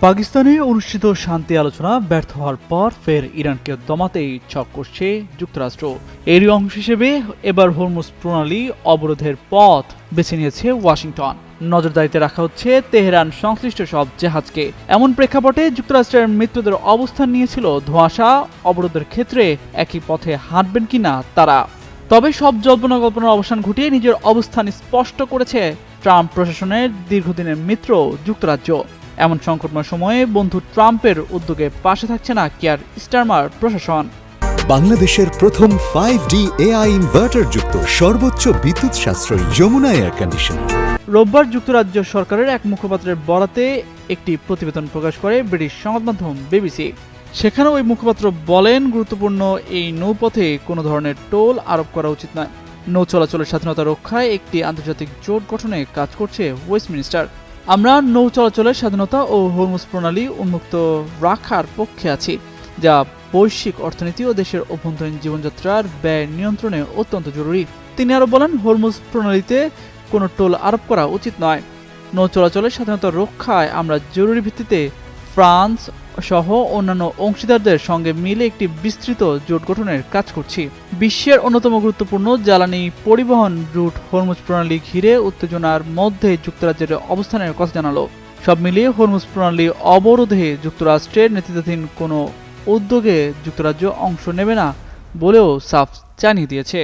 পাকিস্তানে অনুষ্ঠিত শান্তি আলোচনা ব্যর্থ হওয়ার পর ফের ইরানকে দমাতেই ছক করছে যুক্তরাষ্ট্র। এরই অংশ হিসেবে এবার হরমুজ প্রণালী অবরোধের পথ বেছে নিয়েছে ওয়াশিংটন। নজরদারিতে রাখা হচ্ছে তেহরান সংশ্লিষ্ট সব জাহাজকে। এমন প্রেক্ষাপটে যুক্তরাষ্ট্রের মিত্রদের অবস্থান নিয়েছিল ধোঁয়াশা অবরোধের ক্ষেত্রে একই পথে হাঁটবেন কিনা তারা। তবে সব জল্পনা কল্পনার অবসান ঘটিয়ে নিজের অবস্থান স্পষ্ট করেছে ট্রাম্প প্রশাসনের দীর্ঘদিনের মিত্র যুক্তরাজ্য। এমন সংকটময় সময়ে বন্ধু ট্রাম্পের উদ্যোগে পাশে থাকছে না কিয়ার স্টারমার প্রশাসন। বাংলাদেশের প্রথম 5D AI ইনভার্টার যুক্ত সর্বোচ্চ বিদ্যুৎ সাশ্রয়ী যমুনা এয়ার কন্ডিশনার। রোববার যুক্তরাজ্য সরকারের এক মুখপাত্রের বরাতে একটি প্রতিবেদন প্রকাশ করে ব্রিটিশ সংবাদ মাধ্যম বিবিসি। সেখানে ওই মুখপাত্র বলেন, গুরুত্বপূর্ণ এই নৌপথে কোনো ধরনের টোল আরোপ করা উচিত নয়। নৌ চলাচলের স্বাধীনতা রক্ষায় একটি আন্তর্জাতিক জোট গঠনে কাজ করছে ওয়েস্টমিনিস্টার। আমরা নৌ চলাচলের স্বাধীনতা ও হরমুজ প্রণালী উন্মুক্ত রাখার পক্ষে আছি, যা বৈশ্বিক অর্থনীতি ও দেশের অভ্যন্তরীণ জীবনযাত্রার ব্যয় নিয়ন্ত্রণে অত্যন্ত জরুরি। তিনি আরও বলেন, হরমুজ প্রণালীতে কোনো টোল আরোপ করা উচিত নয়। নৌ চলাচলের স্বাধীনতা রক্ষায় আমরা জরুরি ভিত্তিতে ফ্রান্স সহ অন্যান্য অংশীদারদের সঙ্গে মিলে একটি বিস্তৃত জোট গঠনের কাজ করছি। বিশ্বের অন্যতম গুরুত্বপূর্ণ জ্বালানি পরিবহন রুট হরমুজ প্রণালী ঘিরে উত্তেজনার মধ্যে যুক্তরাজ্যের অবস্থানের কথা জানালো। সব মিলিয়ে হরমুজ প্রণালী অবরোধে যুক্তরাষ্ট্রের নেতৃত্বাধীন কোনো উদ্যোগে যুক্তরাজ্য অংশ নেবে না বলেও সাফ জানিয়ে দিয়েছে।